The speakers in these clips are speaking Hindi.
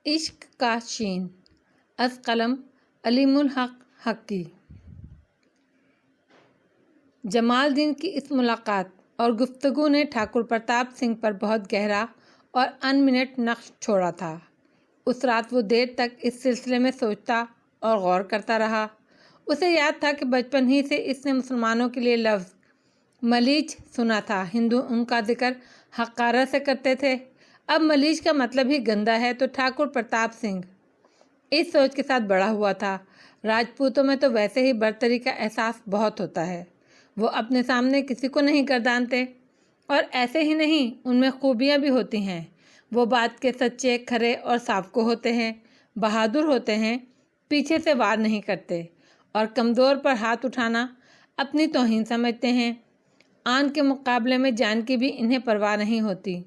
इश्क का शीन अज़ कलम अलीमुल हक हक्की। जमालदीन की इस मुलाकात और गुफ्तगू ने ठाकुर प्रताप सिंह पर बहुत गहरा और अनमिनट नक्श छोड़ा था। उस रात वो देर तक इस सिलसिले में सोचता और गौर करता रहा। उसे याद था कि बचपन ही से इसने मुसलमानों के लिए लफ्ज़ मलीच सुना था। हिंदू उनका जिक्र हक़ारत से करते थे। अब मलीच का मतलब ही गंदा है, तो ठाकुर प्रताप सिंह इस सोच के साथ बड़ा हुआ था। राजपूतों में तो वैसे ही बर्तरी का एहसास बहुत होता है। वो अपने सामने किसी को नहीं गर्दानते, और ऐसे ही नहीं, उनमें खूबियाँ भी होती हैं। वो बात के सच्चे, खरे और साफ़को होते हैं, बहादुर होते हैं, पीछे से वार नहीं करते, और कमज़ोर पर हाथ उठाना अपनी तौहीन समझते हैं। आन के मुकाबले में जान की भी इन्हें परवाह नहीं होती।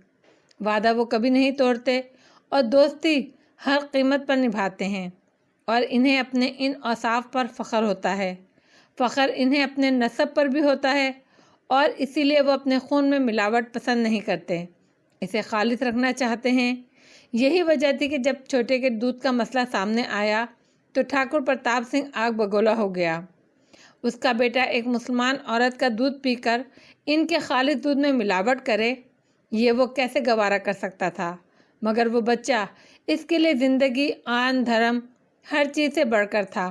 वादा वो कभी नहीं तोड़ते और दोस्ती हर कीमत पर निभाते हैं। और इन्हें अपने इन औसाफ पर फ़ख्र होता है। फ़ख्र इन्हें अपने नस्ब पर भी होता है, और इसीलिए वो अपने खून में मिलावट पसंद नहीं करते, इसे खालिस रखना चाहते हैं। यही वजह थी कि जब छोटे के दूध का मसला सामने आया तो ठाकुर प्रताप सिंह आग बगोला हो गया। उसका बेटा एक मुसलमान औरत का दूध पीकर इनके खालिस दूध में मिलावट करे, ये वो कैसे गवारा कर सकता था। मगर वो बच्चा इसके लिए ज़िंदगी, आन, धर्म, हर चीज़ से बढ़कर था।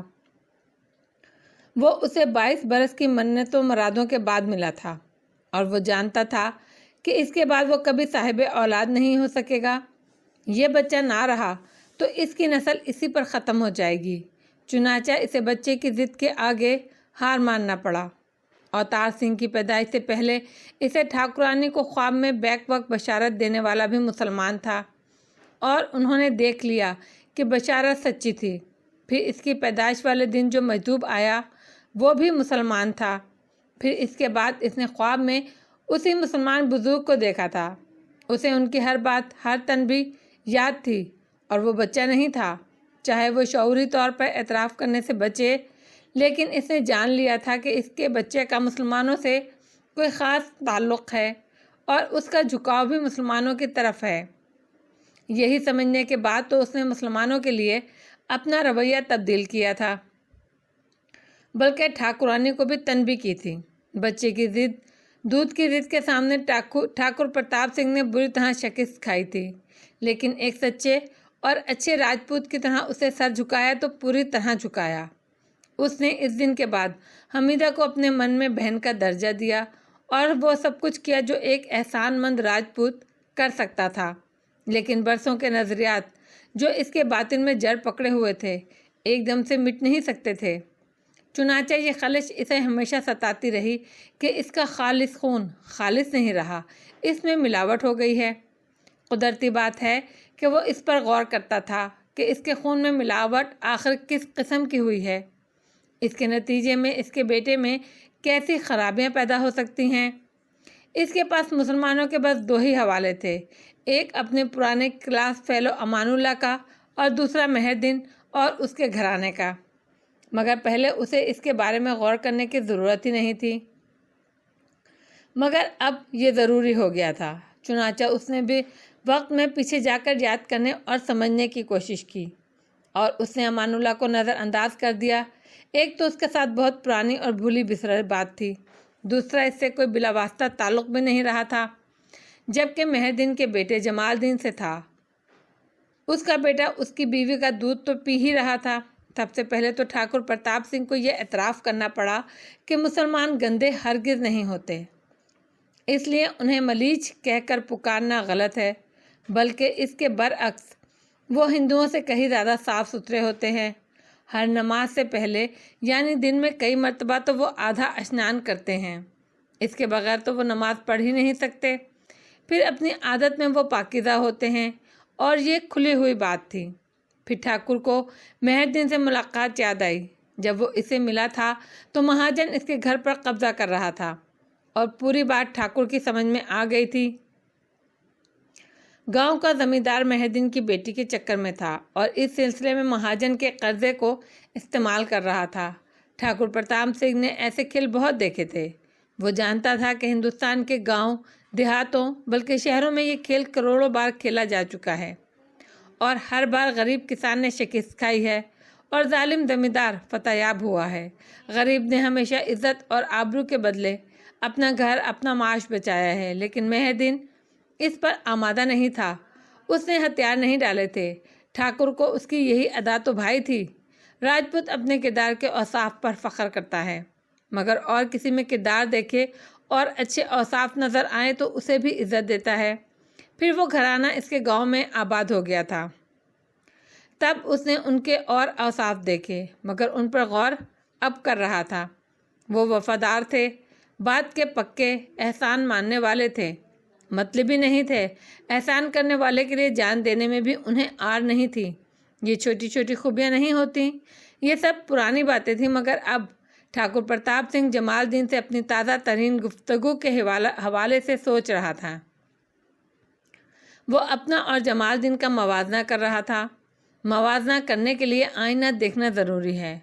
वो उसे 22 बरस की मन्नतों मुरादों के बाद मिला था, और वो जानता था कि इसके बाद वो कभी साहिब औलाद नहीं हो सकेगा। ये बच्चा ना रहा तो इसकी नस्ल इसी पर ख़त्म हो जाएगी। चुनाचा इसे बच्चे की ज़िद के आगे हार मानना पड़ा। अवतार सिंह की पैदाइश से पहले इसे ठाकुरानी को ख्वाब में बैक वक्त बशारत देने वाला भी मुसलमान था, और उन्होंने देख लिया कि बशारत सच्ची थी। फिर इसकी पैदाइश वाले दिन जो मजदूब आया वो भी मुसलमान था। फिर इसके बाद इसने ख्वाब में उसी मुसलमान बुजुर्ग को देखा था। उसे उनकी हर बात, हर तनबीह याद थी, और वो बच्चा नहीं था। चाहे वो शऊरी तौर पर एतराफ़ करने से बचे, लेकिन इसने जान लिया था कि इसके बच्चे का मुसलमानों से कोई ख़ास ताल्लुक़ है, और उसका झुकाव भी मुसलमानों की तरफ है। यही समझने के बाद तो उसने मुसलमानों के लिए अपना रवैया तब्दील किया था, बल्कि ठाकुरानी को भी तनबीह की थी। बच्चे की ज़िद, दूध की ज़िद के सामने ठाकुर प्रताप सिंह ने बुरी तरह शिकस्त खाई थी, लेकिन एक सच्चे और अच्छे राजपूत की तरह उसे सर झुकाया तो पूरी तरह झुकाया। उसने इस दिन के बाद हमीदा को अपने मन में बहन का दर्जा दिया, और वो सब कुछ किया जो एक एहसानमंद राजपूत कर सकता था। लेकिन बरसों के नज़रियात जो इसके बातिन में जड़ पकड़े हुए थे, एकदम से मिट नहीं सकते थे। चुनाचे ये खलिश इसे हमेशा सताती रही कि इसका खालिस खून खालिस नहीं रहा, इसमें मिलावट हो गई है। कुदरती बात है कि वो इस पर गौर करता था कि इसके खून में मिलावट आखिर किस किस्म की हुई है। इसके नतीजे में इसके बेटे में कैसी खराबियां पैदा हो सकती हैं। इसके पास मुसलमानों के बस दो ही हवाले थे, एक अपने पुराने क्लास फेलो अमानुल्लाह का, और दूसरा मेहरदीन और उसके घराने का। मगर पहले उसे इसके बारे में गौर करने की ज़रूरत ही नहीं थी, मगर अब ये ज़रूरी हो गया था। चुनाचा उसने भी वक्त में पीछे जाकर याद करने और समझने की कोशिश की, और उसने अमानुल्लाह को नज़रअंदाज कर दिया। एक तो उसके साथ बहुत पुरानी और भूली बिसरी बात थी, दूसरा इससे कोई बिलावास्ता ताल्लुक़ भी नहीं रहा था। जबकि मेहरदीन के बेटे जमालदीन से था। उसका बेटा उसकी बीवी का दूध तो पी ही रहा था। सबसे पहले तो ठाकुर प्रताप सिंह को यह एतराफ़ करना पड़ा कि मुसलमान गंदे हरगिज़ नहीं होते, इसलिए उन्हें मलीच कहकर पुकारना गलत है, बल्कि इसके बरअक्स वो हिंदुओं से कहीं ज़्यादा साफ़ सुथरे होते हैं। हर नमाज से पहले यानी दिन में कई मरतबा तो वो आधा स्नान करते हैं, इसके बगैर तो वो नमाज पढ़ ही नहीं सकते। फिर अपनी आदत में वो पाकीज़ा होते हैं, और ये खुली हुई बात थी। फिर ठाकुर को मेहरदीन से मुलाकात याद आई। जब वो इसे मिला था तो महाजन इसके घर पर कब्जा कर रहा था, और पूरी बात ठाकुर की समझ में आ गई थी। गांव का ज़मींदार मेहरदीन की बेटी के चक्कर में था, और इस सिलसिले में महाजन के कर्जे को इस्तेमाल कर रहा था। ठाकुर प्रताप सिंह ने ऐसे खेल बहुत देखे थे। वो जानता था कि हिंदुस्तान के गांव, देहातों, बल्कि शहरों में ये खेल करोड़ों बार खेला जा चुका है, और हर बार गरीब किसान ने शिकस्त खाई है और जालिम जमींदार फतेहयाब हुआ है। गरीब ने हमेशा इज्जत और आबरू के बदले अपना घर, अपना माश बचाया है, लेकिन मेहदीन इस पर आमादा नहीं था। उसने हथियार नहीं डाले थे। ठाकुर को उसकी यही अदा तो भाई थी। राजपूत अपने किरदार के औसाफ पर फख्र करता है, मगर और किसी में किरदार देखे और अच्छे औसाफ नज़र आए तो उसे भी इज्जत देता है। फिर वो घराना इसके गांव में आबाद हो गया था। तब उसने उनके और औसाफ देखे, मगर उन पर गौर अब कर रहा था। वो वफादार थे, बात के पक्के, एहसान मानने वाले थे, मतलबी नहीं थे। एहसान करने वाले के लिए जान देने में भी उन्हें आर नहीं थी। ये छोटी छोटी खूबियाँ नहीं होती। ये सब पुरानी बातें थीं, मगर अब ठाकुर प्रताप सिंह जमालदीन से अपनी ताज़ा तरीन गुफ्तगू के हवाले से सोच रहा था। वो अपना और जमालदीन का मवाजना कर रहा था। मवाजना करने के लिए आईना देखना ज़रूरी है।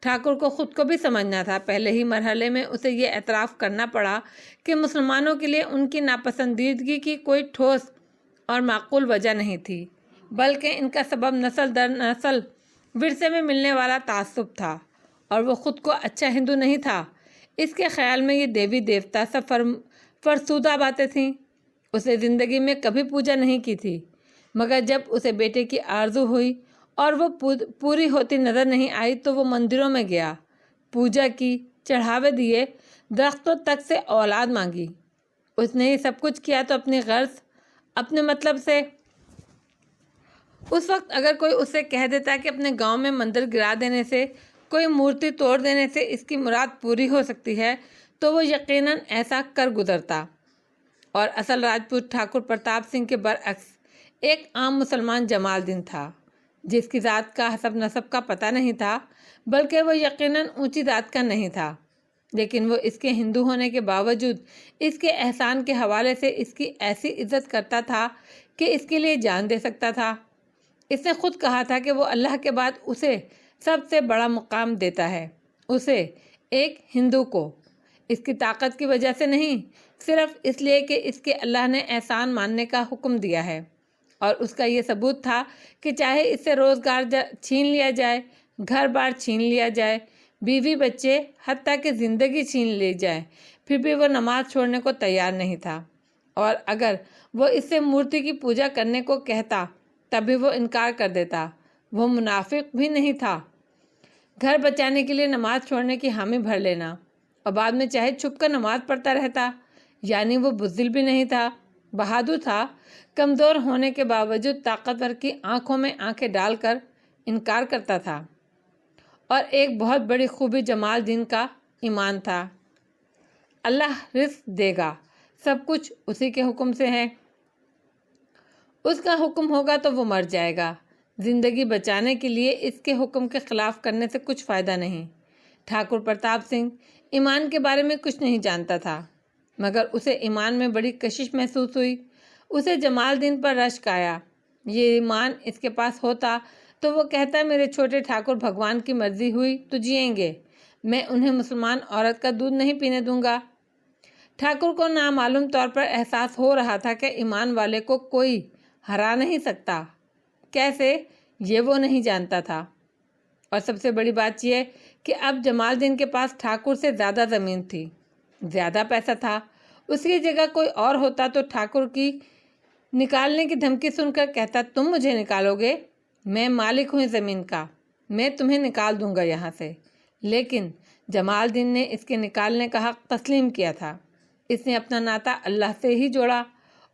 ठाकुर को ख़ुद को भी समझना था। पहले ही मरहले में उसे ये एतराफ़ करना पड़ा कि मुसलमानों के लिए उनकी नापसंदीदगी की कोई ठोस और माकूल वजह नहीं थी, बल्कि इनका सबब नस्ल दर नस्ल विरसे में मिलने वाला तासुब था, और वो ख़ुद को अच्छा हिंदू नहीं था। इसके ख्याल में ये देवी देवता सब फरसूदा बातें थीं। उसे ज़िंदगी में कभी पूजा नहीं की थी, मगर जब उसे बेटे की आरज़ू हुई और वो पूरी होती नज़र नहीं आई तो वो मंदिरों में गया, पूजा की, चढ़ावे दिए, दरख्तों तक से औलाद मांगी। उसने ये सब कुछ किया तो अपनी गर्ज, अपने मतलब से। उस वक्त अगर कोई उससे कह देता कि अपने गांव में मंदिर गिरा देने से, कोई मूर्ति तोड़ देने से इसकी मुराद पूरी हो सकती है, तो वो यकीनन ऐसा कर गुजरता। और असल राजपूत ठाकुर प्रताप सिंह के बरअक्स एक आम मुसलमान जमालदीन था, जिसकी ज़ात का हसब नसब का पता नहीं था, बल्कि वो यकीनन ऊंची ज़ात का नहीं था। लेकिन वो इसके हिंदू होने के बावजूद इसके एहसान के हवाले से इसकी ऐसी इज्जत करता था कि इसके लिए जान दे सकता था। इसने खुद कहा था कि वो अल्लाह के बाद उसे सबसे बड़ा मुकाम देता है, उसे, एक हिंदू को। इसकी ताकत की वजह से नहीं, सिर्फ इसलिए कि इसके अल्लाह ने एहसान मानने का हुक्म दिया है। और उसका ये सबूत था कि चाहे इससे रोज़गार छीन लिया जाए, घर बार छीन लिया जाए, बीवी बच्चे, हत्ता कि ज़िंदगी छीन ली जाए, फिर भी वो नमाज छोड़ने को तैयार नहीं था। और अगर वो इससे मूर्ति की पूजा करने को कहता तभी वो इनकार कर देता। वो मुनाफिक भी नहीं था। घर बचाने के लिए नमाज छोड़ने की हामी भर लेना और बाद में चाहे छुपकर नमाज पढ़ता रहता। यानी वो बुज़दिल भी नहीं था, बहादुर था। कमज़ोर होने के बावजूद ताकतवर की आंखों में आंखें डालकर इनकार करता था। और एक बहुत बड़ी खूबी जमालदीन का ईमान था। अल्लाह रिज़्क़ देगा, सब कुछ उसी के हुक्म से है। उसका हुक्म होगा तो वो मर जाएगा। ज़िंदगी बचाने के लिए इसके हुक्म के ख़िलाफ़ करने से कुछ फ़ायदा नहीं। ठाकुर प्रताप सिंह ईमान के बारे में कुछ नहीं जानता था, मगर उसे ईमान में बड़ी कशिश महसूस हुई। उसे जमालदीन पर रश्क आया। ये ईमान इसके पास होता तो वो कहता, मेरे छोटे ठाकुर, भगवान की मर्ज़ी हुई तो जिएंगे, मैं उन्हें मुसलमान औरत का दूध नहीं पीने दूंगा। ठाकुर को नामालूम तौर पर एहसास हो रहा था कि ईमान वाले को कोई हरा नहीं सकता। कैसे, ये वो नहीं जानता था। और सबसे बड़ी बात यह कि अब जमालदीन के पास ठाकुर से ज़्यादा ज़मीन थी, ज़्यादा पैसा था। उसकी जगह कोई और होता तो ठाकुर की निकालने की धमकी सुनकर कहता, तुम मुझे निकालोगे? मैं मालिक हूँ ज़मीन का, मैं तुम्हें निकाल दूंगा यहाँ से। लेकिन जमालदीन ने इसके निकालने का हक़ तस्लीम किया था। इसने अपना नाता अल्लाह से ही जोड़ा।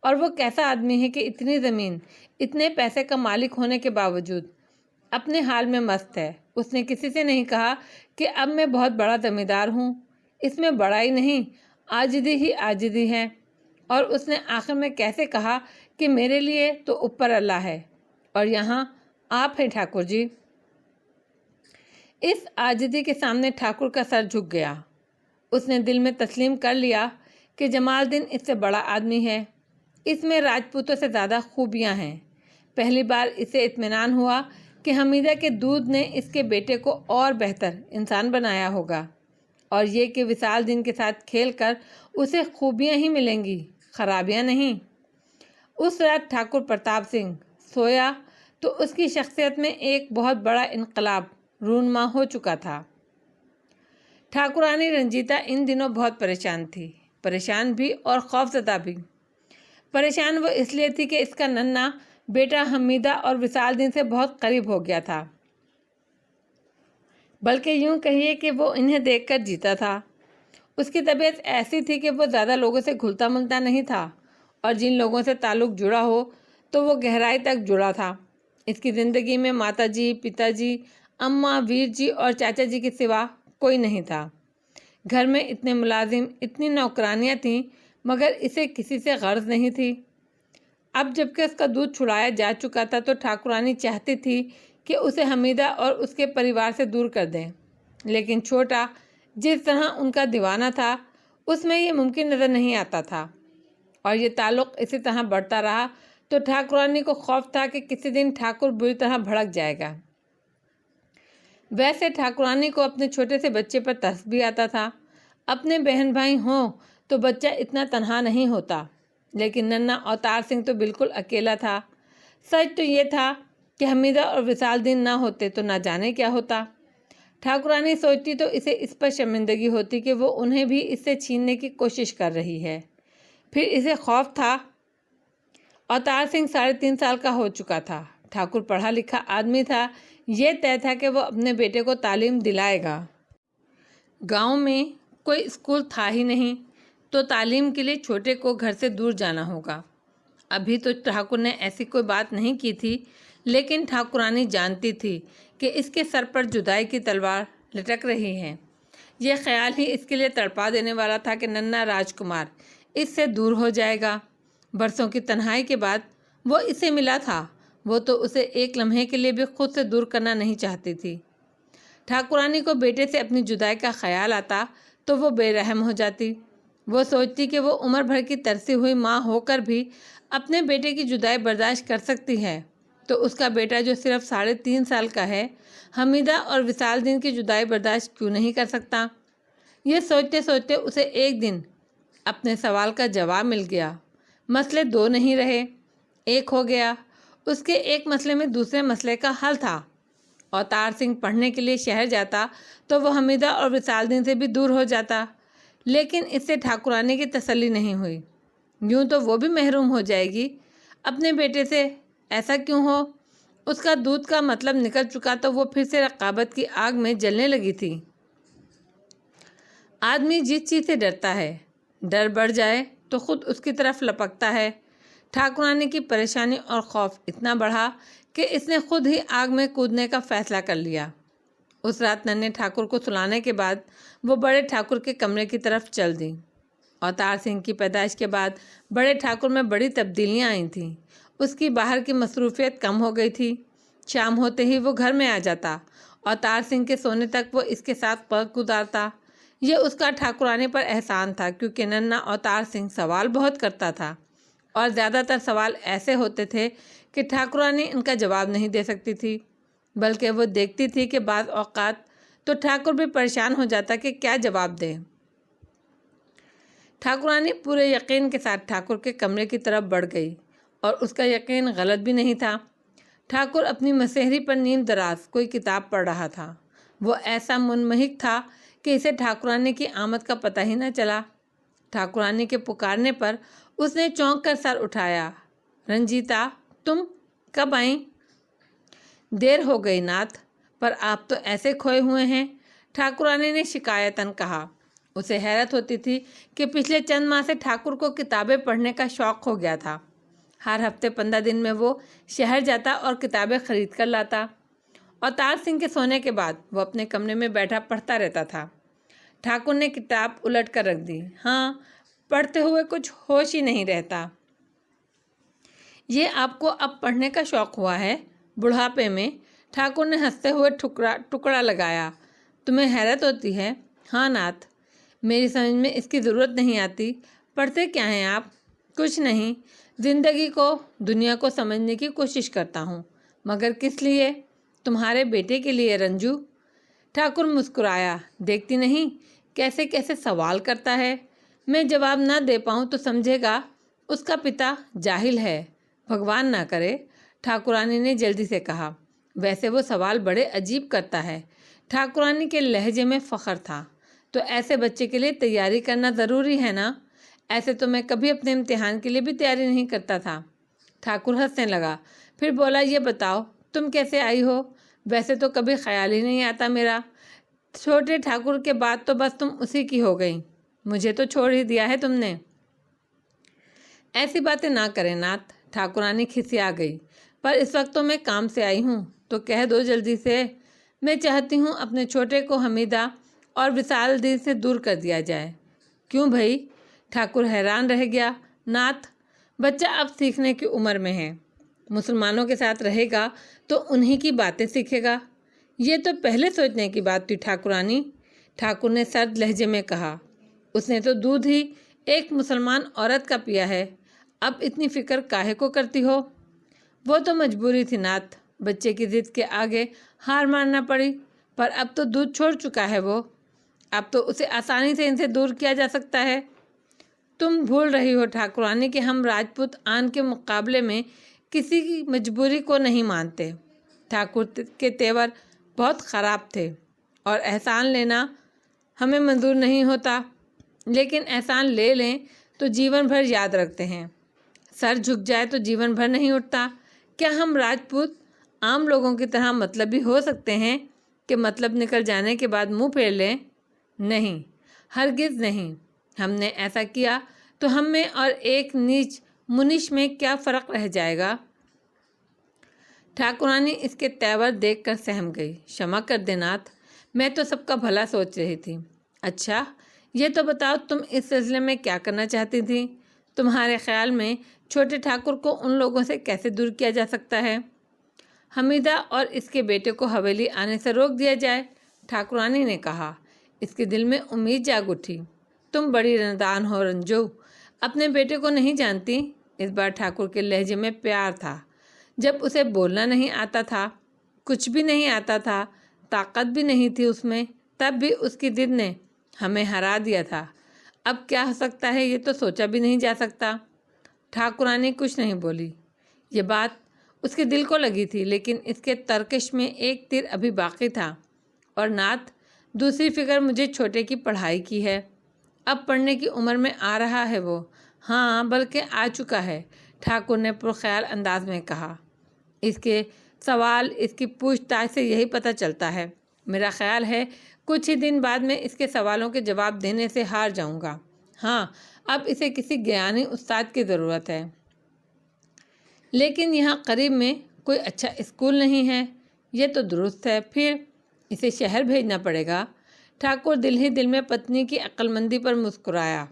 और वो कैसा आदमी है कि इतनी ज़मीन, इतने पैसे का मालिक होने के बावजूद अपने हाल में मस्त है। उसने किसी से नहीं कहा कि अब मैं बहुत बड़ा ज़मींदार हूँ। इसमें बड़ाई नहीं, आजिज़ी ही आजिज़ी है। और उसने आखिर में कैसे कहा कि मेरे लिए तो ऊपर अल्लाह है और यहाँ आप हैं ठाकुर जी। इस आजिज़ी के सामने ठाकुर का सर झुक गया। उसने दिल में तस्लीम कर लिया कि जमालदीन इससे बड़ा आदमी है। इसमें राजपूतों से ज़्यादा खूबियाँ हैं। पहली बार इसे इत्मीनान हुआ कि हमीदा के दूध ने इसके बेटे को और बेहतर इंसान बनाया होगा, और ये कि विशाल दिन के साथ खेलकर उसे खूबियाँ ही मिलेंगी, खराबियाँ नहीं। उस रात ठाकुर प्रताप सिंह सोया तो उसकी शख्सियत में एक बहुत बड़ा इनकलाब रूनुमा हो चुका था। ठाकुरानी रंजीता इन दिनों बहुत परेशान थी, परेशान भी और खौफजदा भी। परेशान वो इसलिए थी कि इसका नन्हा बेटा हमीदा और विशाल दिन से बहुत करीब हो गया था, बल्कि यूं कहिए कि वो इन्हें देखकर जीता था। उसकी तबीयत ऐसी थी कि वो ज़्यादा लोगों से घुलता मिलता नहीं था और जिन लोगों से ताल्लुक़ जुड़ा हो तो वो गहराई तक जुड़ा था। इसकी ज़िंदगी में माताजी, पिताजी, अम्मा, वीर जी और चाचा जी के सिवा कोई नहीं था। घर में इतने मुलाजिम, इतनी नौकरानियाँ थीं, मगर इसे किसी से गर्ज नहीं थी। अब जबकि उसका दूध छुड़ाया जा चुका था तो ठाकुरानी चाहती थी कि उसे हमीदा और उसके परिवार से दूर कर दें, लेकिन छोटा जिस तरह उनका दीवाना था उसमें ये मुमकिन नज़र नहीं आता था और ये ताल्लुक़ इसी तरह बढ़ता रहा तो ठाकुरानी को खौफ था कि किसी दिन ठाकुर बुरी तरह भड़क जाएगा। वैसे ठाकुरानी को अपने छोटे से बच्चे पर तरस भी आता था। अपने बहन भाई हों तो बच्चा इतना तन्हा नहीं होता, लेकिन नन्हा अवतार सिंह तो बिल्कुल अकेला था। सच तो ये था कि हमीदा और विशाल दिन ना होते तो ना जाने क्या होता। ठाकुरानी सोचती तो इसे इस पर शर्मिंदगी होती कि वो उन्हें भी इससे छीनने की कोशिश कर रही है। फिर इसे खौफ था। अवतार सिंह 3.5 साल का हो चुका था। ठाकुर पढ़ा लिखा आदमी था। ये तय था कि वो अपने बेटे को तालीम दिलाएगा। गांव में कोई स्कूल था ही नहीं तो तालीम के लिए छोटे को घर से दूर जाना होगा। अभी तो ठाकुर ने ऐसी कोई बात नहीं की थी, लेकिन ठाकुरानी जानती थी कि इसके सर पर जुदाई की तलवार लटक रही है। यह ख्याल ही इसके लिए तड़पा देने वाला था कि नन्हा राजकुमार इससे दूर हो जाएगा। बरसों की तन्हाई के बाद वो इसे मिला था। वो तो उसे एक लम्हे के लिए भी खुद से दूर करना नहीं चाहती थी। ठाकुरानी को बेटे से अपनी जुदाई का ख्याल आता तो वो बेरहम हो जाती। वो सोचती कि वो उम्र भर की तरसी हुई माँ होकर भी अपने बेटे की जुदाई बर्दाश्त कर सकती है, तो उसका बेटा जो सिर्फ 3.5 साल का है, हमीदा और विशाल दिन की जुदाई बर्दाश्त क्यों नहीं कर सकता। ये सोचते सोचते उसे एक दिन अपने सवाल का जवाब मिल गया। मसले 2 नहीं रहे, एक हो गया। उसके एक मसले में दूसरे मसले का हल था। अवतार सिंह पढ़ने के लिए शहर जाता तो वो हमीदा और विशाल दिन से भी दूर हो जाता, लेकिन इससे ठाकुरानी की तसल्ली नहीं हुई। यूँ तो वो भी महरूम हो जाएगी अपने बेटे से। ऐसा क्यों हो? उसका दूध का मतलब निकल चुका तो वो फिर से रकाबत की आग में जलने लगी थी। आदमी जिस चीज़ से डरता है, डर बढ़ जाए तो खुद उसकी तरफ लपकता है। ठाकुरानी की परेशानी और खौफ इतना बढ़ा कि इसने खुद ही आग में कूदने का फैसला कर लिया। उस रात नन्हे ठाकुर को सुलाने के बाद वो बड़े ठाकुर के कमरे की तरफ चल दी। अवतार सिंह की पैदाइश के बाद बड़े ठाकुर में बड़ी तब्दीलियां आई थीं। उसकी बाहर की मसरूफियत कम हो गई थी। शाम होते ही वो घर में आ जाता। अवतार सिंह के सोने तक वो इसके साथ वक्त गुजारता। ये उसका ठाकुरानी पर एहसान था, क्योंकि नन्हा अवतार सिंह सवाल बहुत करता था और ज़्यादातर सवाल ऐसे होते थे कि ठाकुरानी इनका जवाब नहीं दे सकती थी, बल्कि वो देखती थी कि बाज़ औक़ात तो ठाकुर भी परेशान हो जाता कि क्या जवाब दे। ठाकुरानी पूरे यकीन के साथ ठाकुर के कमरे की तरफ बढ़ गई और उसका यकीन गलत भी नहीं था। ठाकुर अपनी मसहरी पर नीम दराज कोई किताब पढ़ रहा था। वो ऐसा मुनमहिक था कि इसे ठाकुरानी की आमद का पता ही न चला। ठाकुरानी के पुकारने पर उसने चौंक कर सर उठाया। रंजीता, तुम कब आई? देर हो गई नाथ, पर आप तो ऐसे खोए हुए हैं, ठाकुरानी ने शिकायतन कहा। उसे हैरत होती थी कि पिछले चंद माह से ठाकुर को किताबें पढ़ने का शौक़ हो गया था। हर हफ्ते 15 दिन में वो शहर जाता और किताबें खरीद कर लाता। अवतार सिंह के सोने के बाद वो अपने कमरे में बैठा पढ़ता रहता था। ठाकुर ने किताब उलट कर रख दी। हाँ, पढ़ते हुए कुछ होश ही नहीं रहता। ये आपको अब पढ़ने का शौक़ हुआ है? बुढ़ापे में? ठाकुर ने हंसते हुए टुकड़ा लगाया। तुम्हें हैरत होती है? हाँ नाथ, मेरी समझ में इसकी ज़रूरत नहीं आती। पढ़ते क्या हैं आप? कुछ नहीं, ज़िंदगी को, दुनिया को समझने की कोशिश करता हूँ। मगर किस लिए? तुम्हारे बेटे के लिए रंजू। ठाकुर मुस्कुराया। देखती नहीं कैसे कैसे सवाल करता है। मैं जवाब ना दे पाऊँ तो समझेगा उसका पिता जाहिल है। भगवान ना करे। ठाकुरानी ने जल्दी से कहा। वैसे वो सवाल बड़े अजीब करता है। ठाकुरानी के लहजे में फ़ख्र था। तो ऐसे बच्चे के लिए तैयारी करना ज़रूरी है ना? ऐसे तो मैं कभी अपने इम्तिहान के लिए भी तैयारी नहीं करता था। ठाकुर हंसने लगा। फिर बोला, ये बताओ तुम कैसे आई हो? वैसे तो कभी ख्याल ही नहीं आता मेरा। छोटे ठाकुर के बाद तो बस तुम उसी की हो गई। मुझे तो छोड़ ही दिया है तुमने। ऐसी बातें ना करें नाथ, ठाकुरानी खिसिया गई। पर इस वक्त तो मैं काम से आई हूँ, तो कह दो जल्दी से। मैं चाहती हूँ अपने छोटे को हमीदा और विशाल दी से दूर कर दिया जाए। क्यों भाई? ठाकुर हैरान रह गया। नाथ, बच्चा अब सीखने की उम्र में है। मुसलमानों के साथ रहेगा तो उन्हीं की बातें सीखेगा। ये तो पहले सोचने की बात थी ठाकुरानी, ठाकुर ने सर्द लहजे में कहा। उसने तो दूध ही एक मुसलमान औरत का पिया है, अब इतनी फिक्र काहे को करती हो? वो तो मजबूरी थी नाथ, बच्चे की जिद के आगे हार मानना पड़ी। पर अब तो दूध छोड़ चुका है वो, अब तो उसे आसानी से इनसे दूर किया जा सकता है। तुम भूल रही हो ठाकुरानी कि हम राजपूत आन के मुकाबले में किसी की मजबूरी को नहीं मानते। ठाकुर के तेवर बहुत ख़राब थे और एहसान लेना हमें मंजूर नहीं होता, लेकिन एहसान ले लें तो जीवन भर याद रखते हैं। सर झुक जाए तो जीवन भर नहीं उठता। क्या हम राजपूत आम लोगों की तरह मतलबी हो सकते हैं कि मतलब निकल जाने के बाद मुंह फेर लें? नहीं, हरगिज़ नहीं। हमने ऐसा किया तो हम में और एक नीच मुनिश में क्या फ़र्क रह जाएगा? ठाकुरानी इसके तेवर देखकर सहम गई। क्षमा कर दे नाथ, मैं तो सबका भला सोच रही थी। अच्छा, ये तो बताओ तुम इस सिलसिले में क्या करना चाहती थी? तुम्हारे ख्याल में छोटे ठाकुर को उन लोगों से कैसे दूर किया जा सकता है? हमीदा और इसके बेटे को हवेली आने से रोक दिया जाए, ठाकुरानी ने कहा। इसके दिल में उम्मीद जाग उठी। तुम बड़ी रनदान हो रंजू, अपने बेटे को नहीं जानती? इस बार ठाकुर के लहजे में प्यार था। जब उसे बोलना नहीं आता था, कुछ भी नहीं आता था, ताकत भी नहीं थी उसमें, तब भी उसकी जिद ने हमें हरा दिया था। अब क्या हो सकता है ये तो सोचा भी नहीं जा सकता। ठाकुरानी कुछ नहीं बोली। ये बात उसके दिल को लगी थी, लेकिन इसके तर्कश में एक तीर अभी बाकी था। और नाथ, दूसरी फिक्र मुझे छोटे की पढ़ाई की है। अब पढ़ने की उम्र में आ रहा है वो। हाँ, बल्कि आ चुका है, ठाकुर ने पुरख्याल अंदाज में कहा। इसके सवाल, इसकी पूछताछ से यही पता चलता है। मेरा ख्याल है कुछ ही दिन बाद में इसके सवालों के जवाब देने से हार जाऊंगा। हाँ, अब इसे किसी ज्ञानी उस्ताद की ज़रूरत है, लेकिन यहाँ करीब में कोई अच्छा स्कूल नहीं है। ये तो दुरुस्त है, फिर इसे शहर भेजना पड़ेगा। ठाकुर दिल ही दिल में पत्नी की अक्लमंदी पर मुस्कुराया।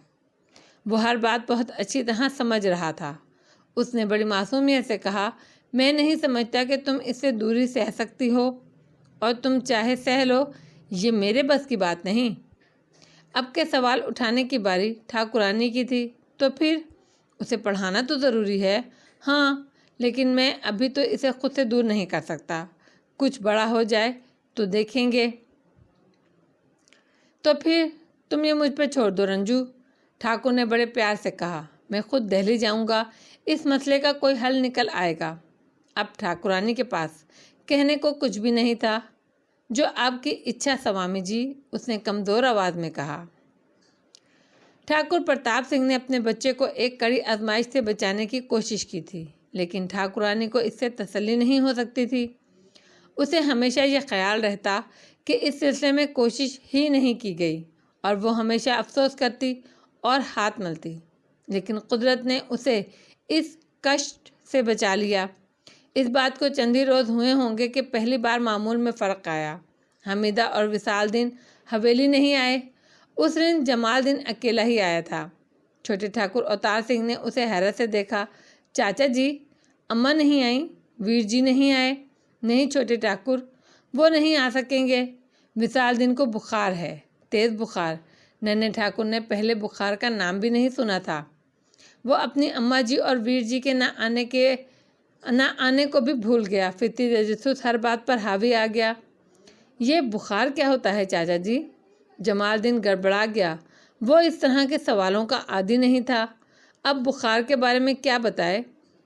वो हर बात बहुत अच्छी तरह समझ रहा था। उसने बड़ी मासूमियत से कहा, मैं नहीं समझता कि तुम इससे दूरी सह सकती हो, और तुम चाहे सह लो, ये मेरे बस की बात नहीं। अब के सवाल उठाने की बारी ठाकुरानी की थी, तो फिर उसे पढ़ाना तो ज़रूरी है। हाँ, लेकिन मैं अभी तो इसे खुद से दूर नहीं कर सकता। कुछ बड़ा हो जाए तो देखेंगे। तो फिर तुम ये मुझ पर छोड़ दो रंजू, ठाकुर ने बड़े प्यार से कहा। मैं खुद दिल्ली जाऊंगा, इस मसले का कोई हल निकल आएगा। अब ठाकुरानी के पास कहने को कुछ भी नहीं था। जो आपकी इच्छा स्वामी जी, उसने कमज़ोर आवाज़ में कहा। ठाकुर प्रताप सिंह ने अपने बच्चे को एक कड़ी आजमाइश से बचाने की कोशिश की थी, लेकिन ठाकुरानी को इससे तसल्ली नहीं हो सकती थी। उसे हमेशा यह ख्याल रहता कि इस सिलसिले में कोशिश ही नहीं की गई, और वो हमेशा अफसोस करती और हाथ मलती। लेकिन कुदरत ने उसे इस कष्ट से बचा लिया। इस बात को चंद ही रोज़ हुए होंगे कि पहली बार मामूल में फ़र्क आया। हमीदा और विशाल दिन हवेली नहीं आए। उस दिन जमाल दिन अकेला ही आया था। छोटे ठाकुर अवतार सिंह ने उसे हैरत से देखा। चाचा जी, अम्मा नहीं आई? वीर जी नहीं आए? नहीं छोटे ठाकुर, वो नहीं आ सकेंगे। विशाल दिन को बुखार है, तेज़ बुखार। नन्हे ठाकुर ने पहले बुखार का नाम भी नहीं सुना था। वो अपनी अम्मा जी और वीर जी के ना आने को भी भूल गया। फितरी तजस्सुस हर बात पर हावी आ गया। ये बुखार क्या होता है चाचा जी? जमाल दिन गड़बड़ा गया। वो इस तरह के सवालों का आदी नहीं था। अब बुखार के बारे में क्या बताए?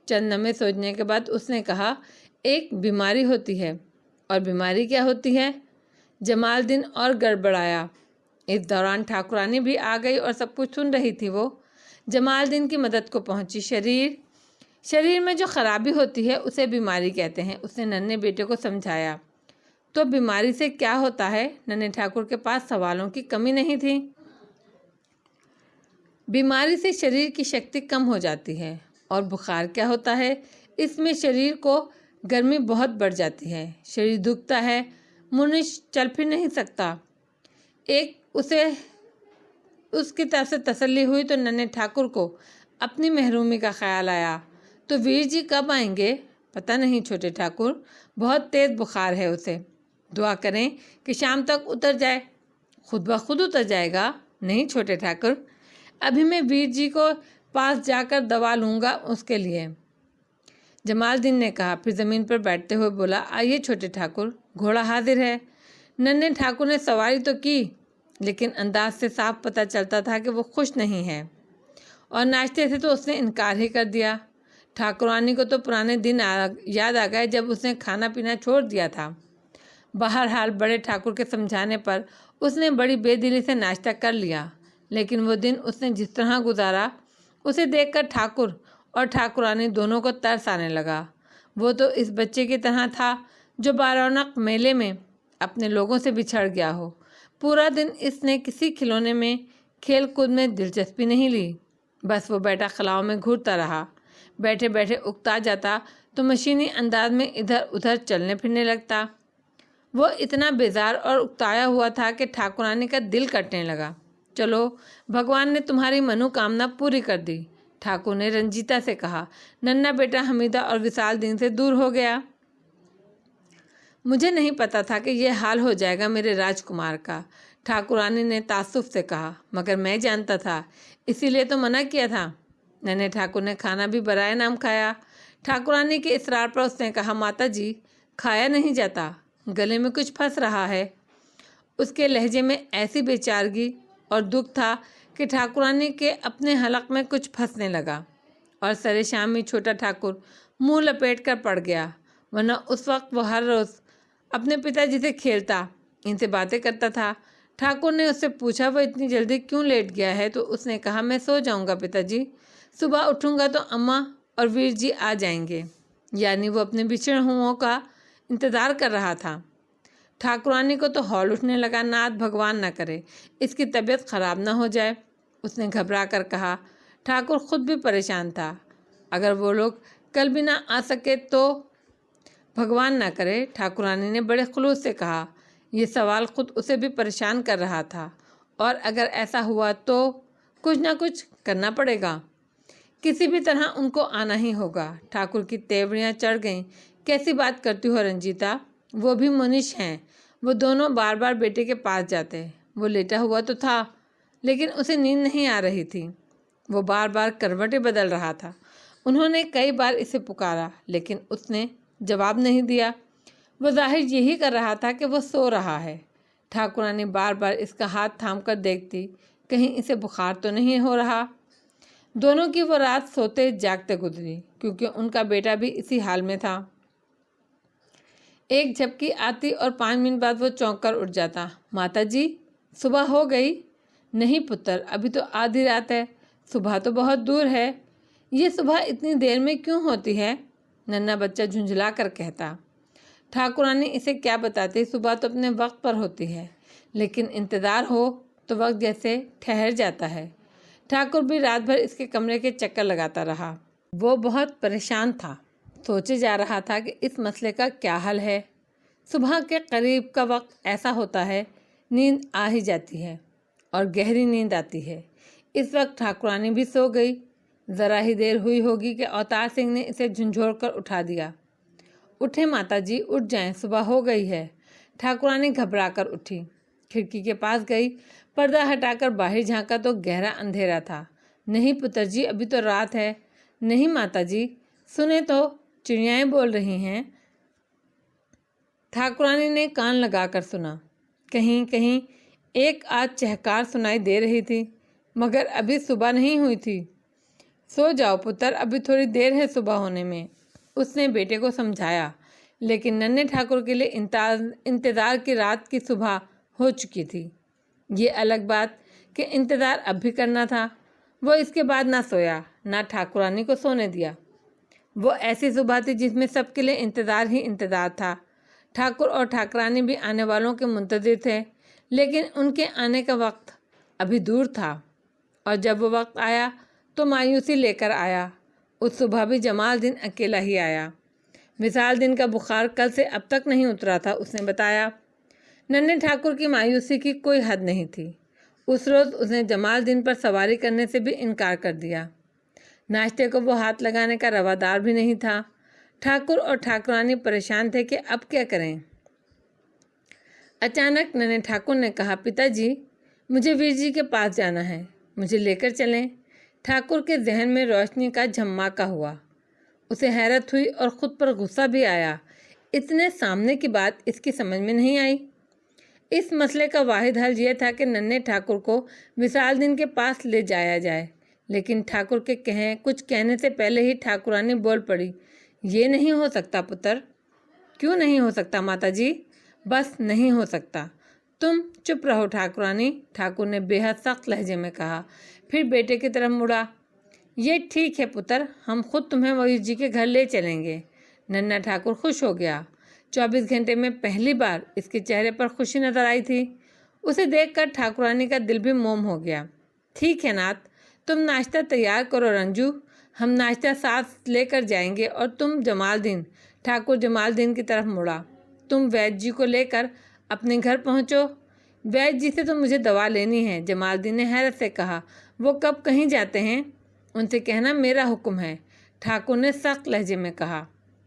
चंद लम्हे सोचने के बाद उसने कहा, एक बीमारी होती है। और बीमारी क्या होती है? जमालदीन और गड़बड़ाया। इस दौरान ठाकुरानी भी आ गई और सब कुछ सुन रही थी। वो जमालदीन की मदद को पहुंची। शरीर में जो खराबी होती है उसे बीमारी कहते हैं, उसने नन्हे बेटे को समझाया। तो बीमारी से क्या होता है? नन्हे ठाकुर के पास सवालों की कमी नहीं थी। बीमारी से शरीर की शक्ति कम हो जाती है। और बुखार क्या होता है? इसमें शरीर को गर्मी बहुत बढ़ जाती है, शरीर दुखता है, मनुष्य चल फिर नहीं सकता। उसकी तरफ से तसल्ली हुई तो नन्हे ठाकुर को अपनी महरूमी का ख्याल आया। तो वीर जी कब आएंगे? पता नहीं छोटे ठाकुर, बहुत तेज़ बुखार है उसे। दुआ करें कि शाम तक उतर जाए। खुद ब खुद उतर जाएगा? नहीं छोटे ठाकुर, अभी मैं वीर जी को पास जाकर दवा लूँगा उसके लिए, जमालदीन ने कहा। फिर ज़मीन पर बैठते हुए बोला, आइए छोटे ठाकुर, घोड़ा हाजिर है। नन्हे ठाकुर ने सवारी तो की, लेकिन अंदाज से साफ पता चलता था कि वो खुश नहीं है। और नाश्ते से तो उसने इनकार ही कर दिया। ठाकुरानी को तो पुराने दिन याद आ गए जब उसने खाना पीना छोड़ दिया था। बहरहाल बड़े ठाकुर के समझाने पर उसने बड़ी बेदिली से नाश्ता कर लिया, लेकिन वो दिन उसने जिस तरह गुजारा उसे देखकर ठाकुर और ठाकुरानी दोनों को तरस आने लगा। वो तो इस बच्चे की तरह था जो बारौनक मेले में अपने लोगों से बिछड़ गया हो। पूरा दिन इसने किसी खिलौने में खेल कूद में दिलचस्पी नहीं ली, बस वो बैठा खलाओं में घूरता रहा। बैठे बैठे उकता जाता तो मशीनी अंदाज में इधर उधर चलने फिरने लगता। वो इतना बेजार और उकताया हुआ था कि ठाकुरानी का दिल कटने लगा। चलो, भगवान ने तुम्हारी मनोकामना पूरी कर दी, ठाकुर ने रंजीता से कहा। नन्ना बेटा हमीदा और विशाल दिन से दूर हो गया। मुझे नहीं पता था कि यह हाल हो जाएगा मेरे राजकुमार का, ठाकुरानी ने तासुफ से कहा। मगर मैं जानता था, इसीलिए तो मना किया था। नन्हे ठाकुर ने खाना भी बराए नाम खाया। ठाकुरानी के इसरार पर उसने कहा, माता जी, खाया नहीं जाता, गले में कुछ फंस रहा है। उसके लहजे में ऐसी बेचारगी और दुख था कि ठाकुरानी के अपने हलक में कुछ फंसने लगा और सरे शाम ही छोटा ठाकुर मुंह लपेट कर पड़ गया। वरना उस वक्त वो हर रोज़ अपने पिताजी से खेलता, इनसे बातें करता था। ठाकुर ने उससे पूछा, वो इतनी जल्दी क्यों लेट गया है? तो उसने कहा, मैं सो जाऊंगा पिताजी, सुबह उठूंगा तो अम्मा और वीर जी आ जाएंगे। यानी वो अपने बिछड़ हुओं का इंतज़ार कर रहा था। ठाकुरानी को तो हौल उठने लगा, नाथ भगवान न करे इसकी तबीयत ख़राब ना हो जाए। उसने घबरा कर कहा। ठाकुर खुद भी परेशान था। अगर वो लोग कल भी ना आ सके तो भगवान ना करे, ठाकुरानी ने बड़े खुलूस से कहा। ये सवाल खुद उसे भी परेशान कर रहा था। और अगर ऐसा हुआ तो कुछ ना कुछ करना पड़ेगा, किसी भी तरह उनको आना ही होगा। ठाकुर की तेवड़ियाँ चढ़ गईं। कैसी बात करती हो रंजीता, वो भी मनुष्य हैं। वो दोनों बार बार बेटे के पास जाते। वो लेटा हुआ तो था, लेकिन उसे नींद नहीं आ रही थी। वो बार बार करवटें बदल रहा था। उन्होंने कई बार इसे पुकारा, लेकिन उसने जवाब नहीं दिया। वो जाहिर यही कर रहा था कि वो सो रहा है। ठाकुरानी बार बार इसका हाथ थाम कर देखती, कहीं इसे बुखार तो नहीं हो रहा। दोनों की वो रात सोते जागते गुजरी, क्योंकि उनका बेटा भी इसी हाल में था। एक झपकी आती और 5 मिनट बाद वो चौंक कर उठ जाता। माता जी, सुबह हो गई? नहीं पुत्र, अभी तो आधी रात है, सुबह तो बहुत दूर है। ये सुबह इतनी देर में क्यों होती है? नन्हा बच्चा झुंझला कर कहता। ठाकुरानी इसे क्या बताती, सुबह तो अपने वक्त पर होती है, लेकिन इंतज़ार हो तो वक्त जैसे ठहर जाता है। ठाकुर भी रात भर इसके कमरे के चक्कर लगाता रहा। वो बहुत परेशान था, सोचे जा रहा था कि इस मसले का क्या हल है। सुबह के करीब का वक्त ऐसा होता है, नींद आ ही जाती है और गहरी नींद आती है। इस वक्त ठाकुरानी भी सो गई। ज़रा ही देर हुई होगी कि अवतार सिंह ने इसे झंझोड़ कर उठा दिया। उठे माता जी, उठ जाएं, सुबह हो गई है। ठाकुरानी घबरा कर उठी, खिड़की के पास गई, पर्दा हटाकर बाहर झांका तो गहरा अंधेरा था। नहीं पुत्र जी, अभी तो रात है। नहीं माता जी, सुने तो, चिड़ियाएँ बोल रही हैं। ठाकुरानी ने कान लगाकर सुना। कहीं कहीं एक आध चहकार सुनाई दे रही थी, मगर अभी सुबह नहीं हुई थी। सो जाओ पुत्र, अभी थोड़ी देर है सुबह होने में, उसने बेटे को समझाया। लेकिन नन्हे ठाकुर के लिए इंतज़ार की रात की सुबह हो चुकी थी। ये अलग बात कि इंतज़ार अब भी करना था। वो इसके बाद ना सोया, ना ठाकुरानी को सोने दिया। वो ऐसी सुबह थी जिसमें सबके लिए इंतज़ार ही इंतज़ार था। ठाकुर और ठाकुरानी भी आने वालों के मुंतज़िर थे, लेकिन उनके आने का वक्त अभी दूर था। और जब वो वक्त आया तो मायूसी लेकर आया। उस सुबह भी जमालदीन अकेला ही आया। विशालदीन का बुखार कल से अब तक नहीं उतरा था, उसने बताया। नन्हे ठाकुर की मायूसी की कोई हद नहीं थी। उस रोज़ उसने जमालदीन पर सवारी करने से भी इनकार कर दिया। नाश्ते को वो हाथ लगाने का रवादार भी नहीं था। ठाकुर और ठाकुरानी परेशान थे कि अब क्या करें। अचानक नन्हे ठाकुर ने कहा, पिताजी, मुझे वीर जी के पास जाना है, मुझे लेकर चलें। ठाकुर के जहन में रोशनी का झम्माका हुआ। उसे हैरत हुई और ख़ुद पर गुस्सा भी आया। इतने सामने की बात इसकी समझ में नहीं आई। इस मसले का वाहिद हल यह था कि नन्हे ठाकुर को विशालदीन के पास ले जाया जाए। लेकिन ठाकुर के कुछ कहने से पहले ही ठाकुरानी बोल पड़ी, ये नहीं हो सकता पुत्र। क्यों नहीं हो सकता माताजी? बस नहीं हो सकता। तुम चुप रहो ठाकुरानी, ठाकुर ने बेहद सख्त लहजे में कहा। फिर बेटे की तरफ मुड़ा। ये ठीक है पुत्र, हम खुद तुम्हें वीर जी के घर ले चलेंगे। नन्हा ठाकुर खुश हो गया। 24 घंटे में पहली बार इसके चेहरे पर खुशी नजर आई थी। उसे देखकर ठाकुरानी का दिल भी मोम हो गया। ठीक है नाथ, तुम नाश्ता तैयार करो रंजू, हम नाश्ता साथ लेकर जाएंगे। और तुम जमालदीन, ठाकुर जमालदीन की तरफ मुड़ा, तुम वैद्य जी को लेकर अपने घर पहुंचो। वैद्य जी से तो मुझे दवा लेनी है, जमालदीन ने हैरत से कहा। वो कब कहीं जाते हैं? उनसे कहना मेरा हुक्म है, ठाकुर ने सख्त लहजे में कहा।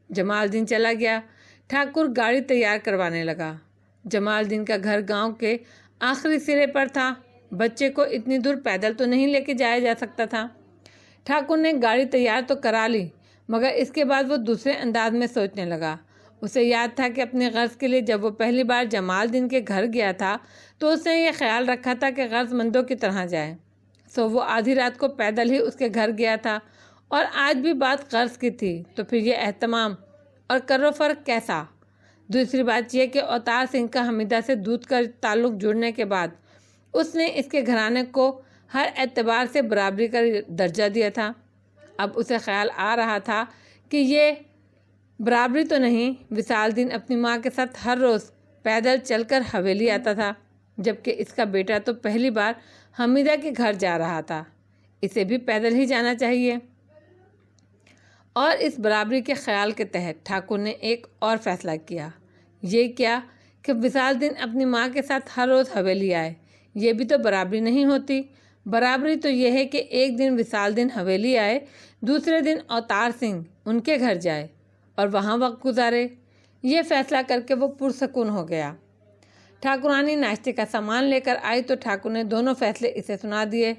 जमालदीन चला गया। ठाकुर गाड़ी तैयार करवाने लगा। जमालदीन का घर गांव के आखिरी सिरे पर था। बच्चे को इतनी दूर पैदल तो नहीं लेके जाया जा सकता था। ठाकुर ने गाड़ी तैयार तो करा ली, मगर इसके बाद वो दूसरे अंदाज में सोचने लगा। उसे याद था कि अपने गर्ज के लिए जब वो पहली बार जमालदीन के घर गया था तो उसने ये ख्याल रखा था कि गर्जमंदों की तरह जाए। सो वो आधी रात को पैदल ही उसके घर गया था। और आज भी बात कर्ज की थी, तो फिर ये एहतमाम और करो फ़र्क कैसा? दूसरी बात यह कि अवतार सिंह का हमीदा से दूध का ताल्लुक़ जुड़ने के बाद उसने इसके घराने को हर एतबार से बराबरी का दर्जा दिया था। अब उसे ख्याल आ रहा था कि ये बराबरी तो नहीं, विशालदीन अपनी माँ के साथ हर रोज़ पैदल चलकर हवेली आता था, जबकि इसका बेटा तो पहली बार हमीदा के घर जा रहा था। इसे भी पैदल ही जाना चाहिए। और इस बराबरी के ख्याल के तहत ठाकुर ने एक और फैसला किया। ये क्या कि विशालदीन अपनी माँ के साथ हर रोज़ हवेली आए। ये भी तो बराबरी नहीं होती। बराबरी तो यह है कि एक दिन विशालदीन हवेली आए, दूसरे दिन अवतार सिंह उनके घर जाए और वहाँ वक्त गुजारे। ये फैसला करके वो पुरसकून हो गया। ठाकुरानी नाश्ते का सामान लेकर आई तो ठाकुर ने दोनों फैसले इसे सुना दिए।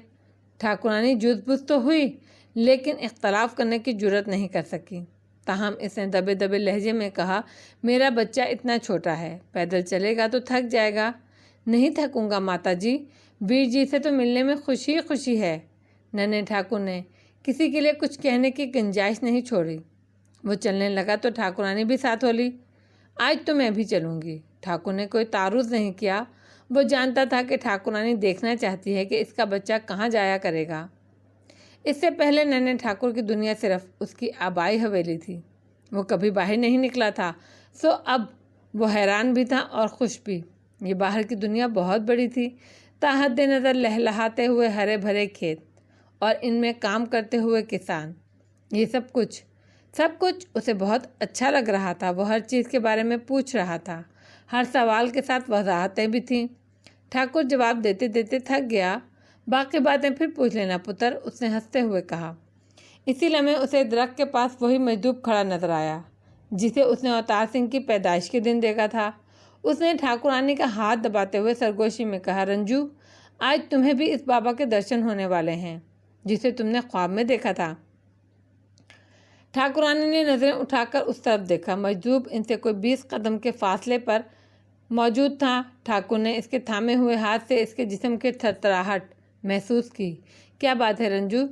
ठाकुरानी जुज़बुझ तो हुई, लेकिन इख्तलाफ करने की जुर्रत नहीं कर सकी। ताहम इसने दबे दबे लहजे में कहा, मेरा बच्चा इतना छोटा है, पैदल चलेगा तो थक जाएगा। नहीं थकूंगा माताजी, वीर जी से तो मिलने में खुशी खुशी है। नन्हे ठाकुर ने किसी के लिए कुछ कहने की गुंजाइश नहीं छोड़ी। वो चलने लगा तो ठाकुरानी भी साथ होली। आज तो मैं भी चलूँगी। ठाकुर ने कोई तारुज़ नहीं किया। वो जानता था कि ठाकुरानी देखना चाहती है कि इसका बच्चा कहाँ जाया करेगा। इससे पहले नन्हे ठाकुर की दुनिया सिर्फ उसकी आबाई हवेली थी। वो कभी बाहर नहीं निकला था। सो अब वो हैरान भी था और खुश भी। ये बाहर की दुनिया बहुत बड़ी थी। ताहद नज़र लहलहाते हुए हरे भरे खेत और इनमें काम करते हुए किसान, ये सब कुछ उसे बहुत अच्छा लग रहा था। वो हर चीज़ के बारे में पूछ रहा था। हर सवाल के साथ वजाहतें भी थीं। ठाकुर जवाब देते देते थक गया। बाकी बातें फिर पूछ लेना पुत्र, उसने हंसते हुए कहा। इसी लम्हे उसे दरख्त के पास वही मजदूब खड़ा नजर आया जिसे उसने अवतार सिंह की पैदाइश के दिन देखा था। उसने ठाकुरानी का हाथ दबाते हुए सरगोशी में कहा, रंजू, आज तुम्हें भी इस बाबा के दर्शन होने वाले हैं जिसे तुमने ख्वाब में देखा था। ठाकुरानी ने नज़रें उठाकर उस तरफ देखा। मजदूब इनसे कोई 20 कदम के फासले पर मौजूद था। ठाकुर ने इसके थामे हुए हाथ से इसके जिस्म की थरथराहट महसूस की। क्या बात है रंजू?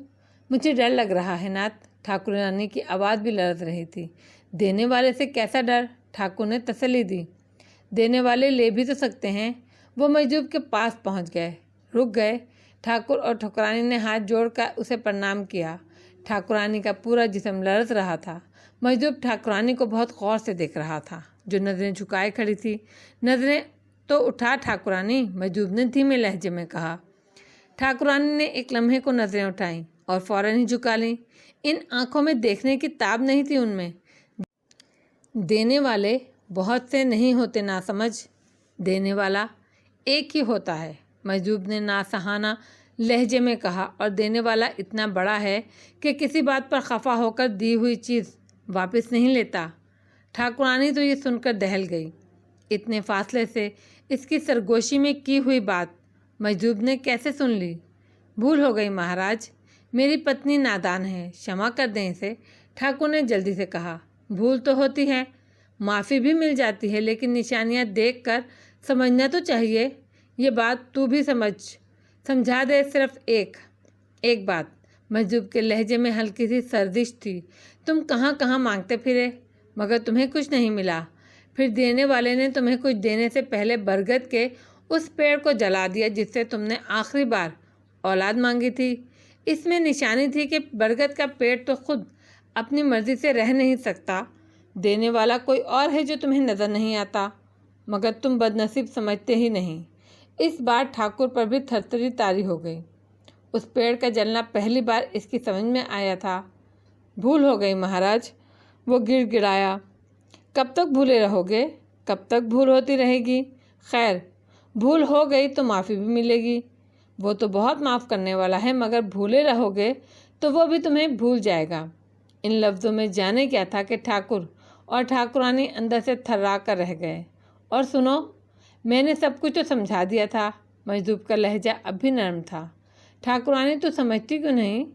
मुझे डर लग रहा है नाथ। ठाकुर रानी की आवाज़ भी लरज रही थी। देने वाले से कैसा डर? ठाकुर ने तसल्ली दी। देने वाले ले भी तो सकते हैं। वो महजूब के पास पहुंच गए, रुक गए। ठाकुर और ठाकुरानी ने हाथ जोड़कर उसे प्रणाम किया। ठाकुरानी का पूरा जिस्म लरज रहा था। महजूब ठाकुरानी को बहुत गौर से देख रहा था, जो नज़रें झुकाए खड़ी थी। नज़रें तो उठा ठाकुरानी, महजूब ने धीमे लहजे में कहा। ठाकुरानी ने एक लम्हे को नज़रें उठाईं और फौरन ही झुका लीं। इन आंखों में देखने की ताब नहीं थी उनमें। देने वाले बहुत से नहीं होते नासमझ, देने वाला एक ही होता है, महजूब ने नासहाना लहजे में कहा। और देने वाला इतना बड़ा है कि किसी बात पर खफा होकर दी हुई चीज़ वापस नहीं लेता। ठाकुरानी तो ये सुनकर दहल गई। इतने फासले से इसकी सरगोशी में की हुई बात महजूब ने कैसे सुन ली? भूल हो गई महाराज, मेरी पत्नी नादान है, क्षमा कर दें इसे, ठाकुर ने जल्दी से कहा। भूल तो होती है, माफ़ी भी मिल जाती है, लेकिन निशानियां देखकर समझना तो चाहिए। ये बात तू भी समझा दे। सिर्फ एक बात। महजूब के लहजे में हल्की सी सर्दिश थी। तुम कहाँ कहाँ मांगते फिरे, मगर तुम्हें कुछ नहीं मिला। फिर देने वाले ने तुम्हें कुछ देने से पहले बरगद के उस पेड़ को जला दिया जिससे तुमने आखिरी बार औलाद मांगी थी। इसमें निशानी थी कि बरगद का पेड़ तो खुद अपनी मर्जी से रह नहीं सकता। देने वाला कोई और है जो तुम्हें नज़र नहीं आता, मगर तुम बदनसीब समझते ही नहीं। इस बार ठाकुर पर भी थरथरी तारी हो गई। उस पेड़ का जलना पहली बार इसकी समझ में आया था। भूल हो गई महाराज, वो गिड़गिड़ाया। कब तक भूले रहोगे? कब तक भूल होती रहेगी? खैर, भूल हो गई तो माफ़ी भी मिलेगी। वो तो बहुत माफ़ करने वाला है, मगर भूले रहोगे तो वो भी तुम्हें भूल जाएगा। इन लफ्ज़ों में जाने क्या था कि ठाकुर और ठाकुरानी अंदर से थर्रा कर रह गए। और सुनो, मैंने सब कुछ तो समझा दिया था। महजूब का लहजा अब भी नरम था। ठाकुरानी तू समझती क्यों नहीं?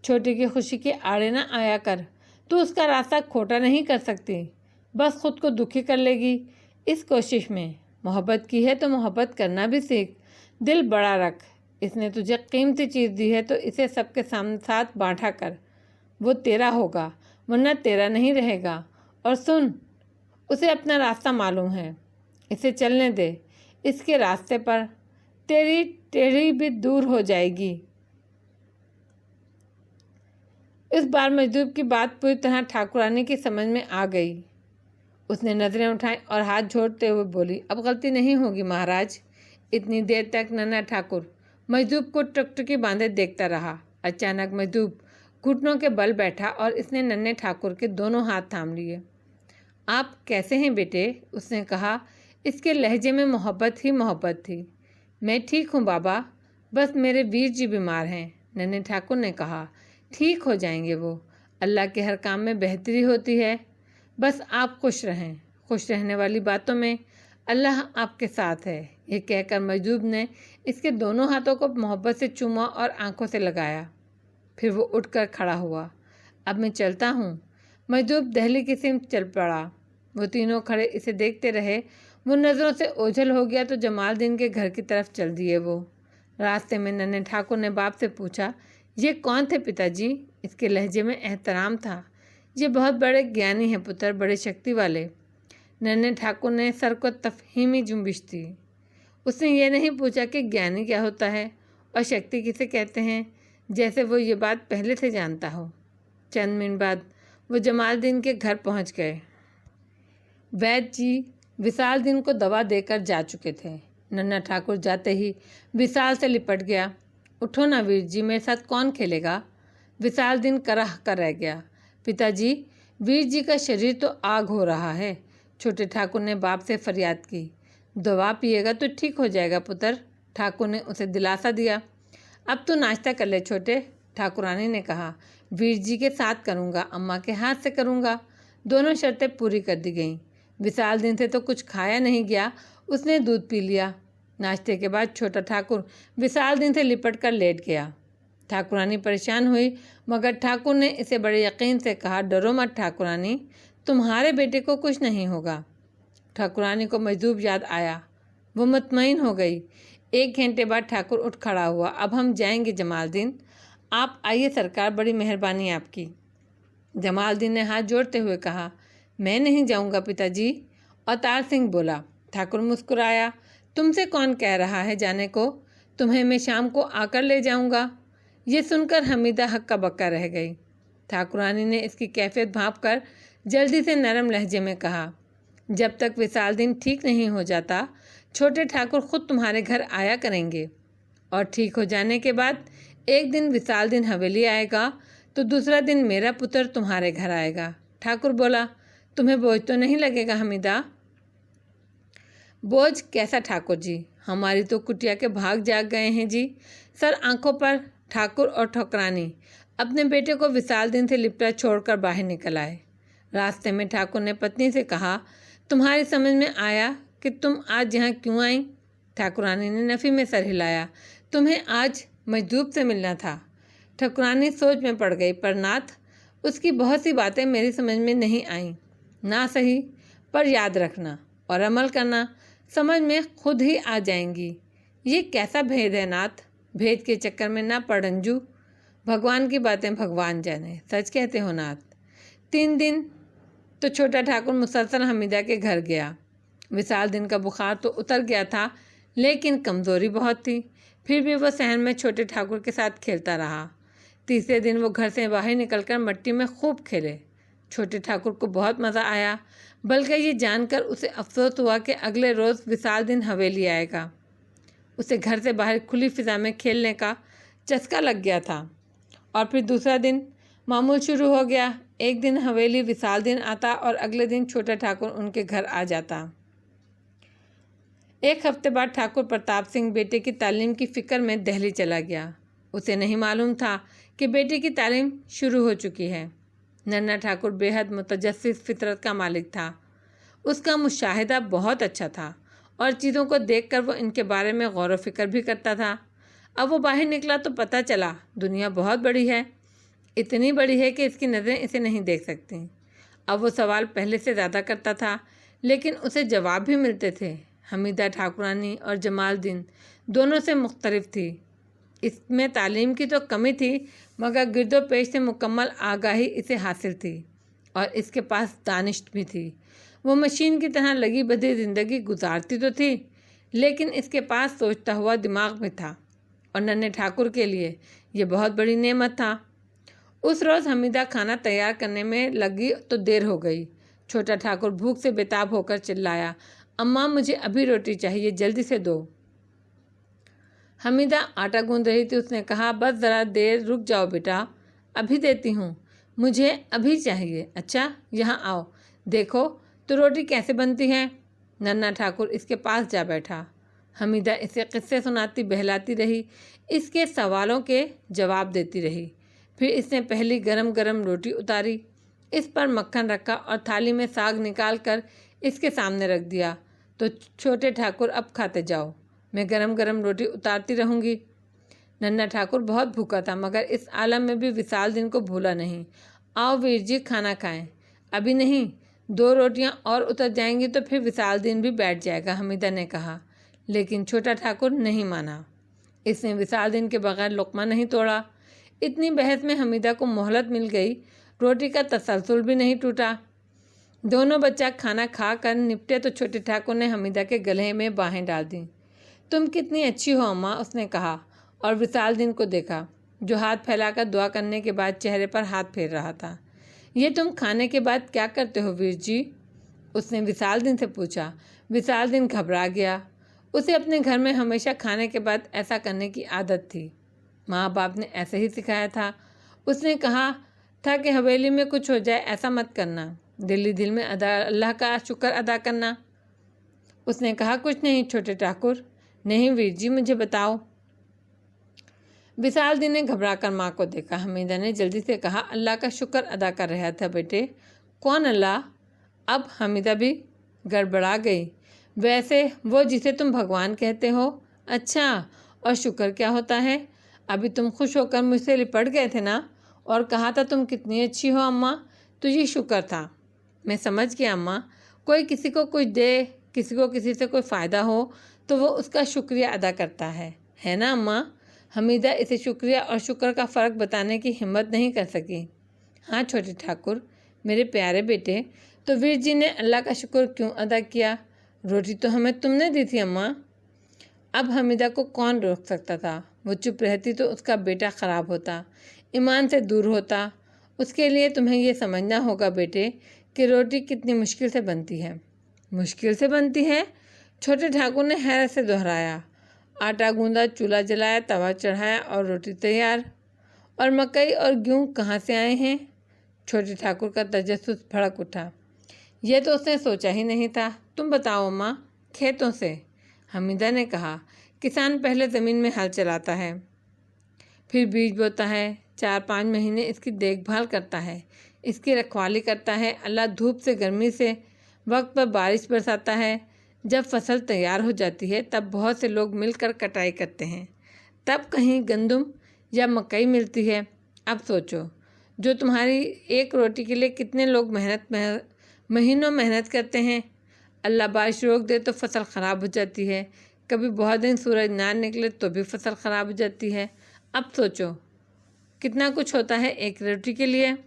छोटी की खुशी के आड़े ना आया कर। तू उसका रास्ता खोटा नहीं कर सकती, बस खुद को दुखी कर लेगी। इस कोशिश में मोहब्बत की है तो मोहब्बत करना भी सीख। दिल बड़ा रख। इसने तुझे कीमती चीज़ दी है तो इसे सबके साथ बांटा कर। वो तेरा होगा, वरना तेरा नहीं रहेगा। और सुन, उसे अपना रास्ता मालूम है, इसे चलने दे। इसके रास्ते पर तेरी टेढ़ी भी दूर हो जाएगी। इस बार महजूब की बात पूरी तरह ठाकुरानी की समझ में आ गई। उसने नज़रें उठाई और हाथ जोड़ते हुए बोली, अब गलती नहीं होगी महाराज। इतनी देर तक नन्हा ठाकुर महजूब को टकटकी बांधे देखता रहा। अचानक महजूब घुटनों के बल बैठा और इसने नन्हे ठाकुर के दोनों हाथ थाम लिए। आप कैसे हैं बेटे? उसने कहा। इसके लहजे में मोहब्बत ही मोहब्बत थी। मैं ठीक हूँ बाबा, बस मेरे वीर जी बीमार हैं, नन्हे ठाकुर ने कहा। ठीक हो जाएंगे वो, अल्लाह के हर काम में बेहतरी होती है। बस आप खुश रहें। खुश रहने वाली बातों में अल्लाह आपके साथ है। ये कहकर महजूब ने इसके दोनों हाथों को मोहब्बत से चूमा और आंखों से लगाया। फिर वो उठकर खड़ा हुआ। अब मैं चलता हूँ। महजूब दहली की सिमत चल पड़ा। वो तीनों खड़े इसे देखते रहे। वो नज़रों से ओझल हो गया तो जमालदीन के घर की तरफ चल दिए। वो रास्ते में नन्हे ठाकुर ने बाप से पूछा, ये कौन थे पिताजी? इसके लहजे में एहतराम था। ये बहुत बड़े ज्ञानी हैं पुत्र, बड़े शक्ति वाले। नन्हे ठाकुर ने सर को तफहीमी जुम्बिश दी। उसने ये नहीं पूछा कि ज्ञानी क्या होता है और शक्ति किसे कहते हैं, जैसे वो ये बात पहले से जानता हो। चंद मिनट बाद वो जमालदीन के घर पहुंच गए। वैद्य जी विशालदीन को दवा देकर जा चुके थे। नन्हा ठाकुर जाते ही विशाल से लिपट गया। उठो ना वीर जी, मेरे साथ कौन खेलेगा? विशालदीन कराह कर रह गया। पिताजी, वीर जी का शरीर तो आग हो रहा है, छोटे ठाकुर ने बाप से फरियाद की। दवा पिएगा तो ठीक हो जाएगा पुत्र, ठाकुर ने उसे दिलासा दिया। अब तो नाश्ता कर ले छोटे, ठाकुरानी ने कहा। वीर जी के साथ करूँगा, अम्मा के हाथ से करूँगा। दोनों शर्तें पूरी कर दी गईं। विशालदीन से तो कुछ खाया नहीं गया, उसने दूध पी लिया। नाश्ते के बाद छोटा ठाकुर विशालदीन से लिपट कर लेट गया। ठाकुरानी परेशान हुई, मगर ठाकुर ने इसे बड़े यकीन से कहा, डरो मत ठाकुरानी, तुम्हारे बेटे को कुछ नहीं होगा। ठाकुरानी को महजूब याद आया। वो मुतमईन हो गई। 1 घंटे बाद ठाकुर उठ खड़ा हुआ। अब हम जाएंगे जमालदीन, आप आइए सरकार, बड़ी मेहरबानी आपकी। जमालदीन ने हाथ जोड़ते हुए कहा, मैं नहीं जाऊंगा पिताजी। अवतार सिंह बोला। ठाकुर मुस्कुराया, तुमसे कौन कह रहा है जाने को? तुम्हें मैं शाम को आकर ले जाऊंगा। ये सुनकर हमीदा हक्का बक्का रह गई। ठाकुरानी ने इसकी कैफियत भांप कर जल्दी से नरम लहजे में कहा, जब तक विशालदीन ठीक नहीं हो जाता, छोटे ठाकुर खुद तुम्हारे घर आया करेंगे, और ठीक हो जाने के बाद एक दिन विशालदीन हवेली आएगा तो दूसरा दिन मेरा पुत्र तुम्हारे घर आएगा। ठाकुर बोला, तुम्हें बोझ तो नहीं लगेगा हमीदा? बोझ कैसा ठाकुर जी, हमारी तो कुटिया के भाग जाग गए हैं जी। सर आंखों पर ठाकुर और ठकुरानी अपने बेटे को विशालदीन से लिपटा छोड़कर बाहर निकल आए। रास्ते में ठाकुर ने पत्नी से कहा, तुम्हारी समझ में आया कि तुम आज यहाँ क्यों आई? ठाकुरानी ने नफ़ी में सर हिलाया, तुम्हें आज मजदूब से मिलना था। ठाकुरानी सोच में पड़ गई, पर नाथ, उसकी बहुत सी बातें मेरी समझ में नहीं आईं। ना सही, पर याद रखना और अमल करना, समझ में खुद ही आ जाएंगी। ये कैसा भेद है नाथ? भेद के चक्कर में ना पड़ अंजू। भगवान की बातें भगवान जाने, सच कहते हो नाथ। 3 दिन तो छोटा ठाकुर मुसलसल हमीदा के घर गया। विशालदीन का बुखार तो उतर गया था, लेकिन कमज़ोरी बहुत थी। फिर भी वह सहन में छोटे ठाकुर के साथ खेलता रहा। तीसरे दिन वो घर से बाहर निकलकर मिट्टी में खूब खेले। छोटे ठाकुर को बहुत मज़ा आया, बल्कि ये जानकर उसे अफसोस हुआ कि अगले रोज़ विशालदीन हवेली आएगा। उसे घर से बाहर खुली फिज़ा में खेलने का चस्का लग गया था। और फिर दूसरा दिन मामूल शुरू हो गया। एक दिन हवेली विशालदीन आता और अगले दिन छोटा ठाकुर उनके घर आ जाता। एक हफ्ते बाद ठाकुर प्रताप सिंह बेटे की तालीम की फ़िक्र में दिल्ली चला गया। उसे नहीं मालूम था कि बेटे की तालीम शुरू हो चुकी है। नन्ना ठाकुर बेहद मुतजस्सिस फितरत का मालिक था। उसका मुशाहिदा बहुत अच्छा था और चीज़ों को देखकर वो इनके बारे में गौर व फिक्र भी करता था। अब वो बाहर निकला तो पता चला दुनिया बहुत बड़ी है, इतनी बड़ी है कि इसकी नज़रें इसे नहीं देख सकती। अब वो सवाल पहले से ज़्यादा करता था, लेकिन उसे जवाब भी मिलते थे। हमीदा ठाकुरानी और जमालदीन दोनों से मुख्तलिफ थी। इसमें तालीम की तो कमी थी, मगर गिरदो पेश से मुकम्मल आगाही इसे हासिल थी और इसके पास दानिश भी थी। वो मशीन की तरह लगी बधी ज़िंदगी गुजारती तो थी, लेकिन इसके पास सोचता हुआ दिमाग में था, और नन्हे ठाकुर के लिए ये बहुत बड़ी नेमत था। उस रोज़ हमीदा खाना तैयार करने में लगी तो देर हो गई। छोटा ठाकुर भूख से बेताब होकर चिल्लाया, अम्मा मुझे अभी रोटी चाहिए, जल्दी से दो। हमीदा आटा गूंद रही थी। उसने कहा, बस ज़रा देर रुक जाओ बेटा, अभी देती हूँ, मुझे अभी चाहिए। अच्छा यहाँ आओ, देखो तो रोटी कैसे बनती है। नन्ना ठाकुर इसके पास जा बैठा। हमीदा इसे किस्से सुनाती बहलाती रही, इसके सवालों के जवाब देती रही। फिर इसने पहली गरम गरम रोटी उतारी, इस पर मक्खन रखा और थाली में साग निकाल कर इसके सामने रख दिया। तो छोटे ठाकुर अब खाते जाओ, मैं गरम गरम रोटी उतारती रहूँगी। नन्ना ठाकुर बहुत भूखा था, मगर इस आलम में भी विशालदीन को भूला नहीं। आओ वीर जी खाना खाएं। अभी नहीं, 2 रोटियां और उतर जाएंगी तो फिर विशालदीन भी बैठ जाएगा, हमीदा ने कहा। लेकिन छोटा ठाकुर नहीं माना। इसने विशालदीन के बगैर लुक़मा नहीं तोड़ा। इतनी बहस में हमीदा को मोहलत मिल गई, रोटी का तसलसल भी नहीं टूटा। दोनों बच्चा खाना खा कर निपटे तो छोटे ठाकुर ने हमीदा के गले में बाहें डाल दी। तुम कितनी अच्छी हो अम्मा, उसने कहा और विशालदीन को देखा, जो हाथ फैलाकर दुआ करने के बाद चेहरे पर हाथ फेर रहा था। ये तुम खाने के बाद क्या करते हो वीर जी, उसने विशालदीन से पूछा। विशालदीन घबरा गया। उसे अपने घर में हमेशा खाने के बाद ऐसा करने की आदत थी। माँ बाप ने ऐसे ही सिखाया था। उसने कहा था कि हवेली में कुछ हो जाए ऐसा मत करना, दिल में अल्लाह का शुक्र अदा करना। उसने कहा, कुछ नहीं छोटे ठाकुर। नहीं वीर जी, मुझे बताओ। विशालदीन ने घबरा कर माँ को देखा। हमीदा ने जल्दी से कहा, अल्लाह का शुक्र अदा कर रहा था बेटे। कौन अल्लाह? अब हमीदा भी गड़बड़ा गई। वैसे वो जिसे तुम भगवान कहते हो। अच्छा, और शुक्र क्या होता है? अभी तुम खुश होकर मुझसे लिपट गए थे ना, और कहा था तुम कितनी अच्छी हो अम्मा, तो ये शुक्र था। मैं समझ गया अम्मा, कोई किसी को कुछ दे, किसी को किसी से कोई फ़ायदा हो तो वो उसका शुक्रिया अदा करता है ना अम्मा? हमीदा इसे शुक्रिया और शुक्र का फ़र्क बताने की हिम्मत नहीं कर सकी। हाँ छोटे ठाकुर, मेरे प्यारे बेटे, तो वीर जी ने अल्लाह का शुक्र क्यों अदा किया? रोटी तो हमें तुमने दी थी अम्मा। अब हमीदा को कौन रोक सकता था? वो चुप रहती तो उसका बेटा ख़राब होता, ईमान से दूर होता। उसके लिए तुम्हें ये समझना होगा बेटे कि रोटी कितनी मुश्किल से बनती है। मुश्किल से बनती है? छोटे ठाकुर ने हैरत से दोहराया। आटा गूंदा, चूल्हा जलाया, तवा चढ़ाया और रोटी तैयार। और मकई और गेहूँ कहाँ से आए हैं? छोटे ठाकुर का तजस्सुस भड़क उठा। यह तो उसने सोचा ही नहीं था। तुम बताओ अम्मा। खेतों से, हमीदा ने कहा। किसान पहले ज़मीन में हल चलाता है, फिर बीज बोता है, 4-5 महीने इसकी देखभाल करता है, इसकी रखवाली करता है। अल्लाह धूप से, गर्मी से, वक्त पर बारिश बरसाता है। जब फसल तैयार हो जाती है तब बहुत से लोग मिलकर कटाई करते हैं। तब कहीं गंदम या मकई मिलती है। अब सोचो, जो तुम्हारी एक रोटी के लिए कितने लोग महीनों मेहनत करते हैं। अल्लाह बारिश रोक दे तो फसल ख़राब हो जाती है। कभी बहुत दिन सूरज ना निकले तो भी फसल ख़राब हो जाती है। अब सोचो कितना कुछ होता है एक रोटी के लिए।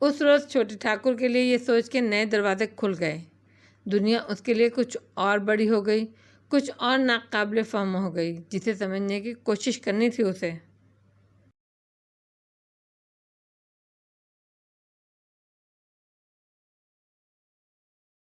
उस रोज़ छोटे ठाकुर के लिए ये सोच के नए दरवाजे खुल गए। दुनिया उसके लिए कुछ और बड़ी हो गई, कुछ और नाकाबिले फ़हम हो गई, जिसे समझने की कोशिश करनी थी उसे।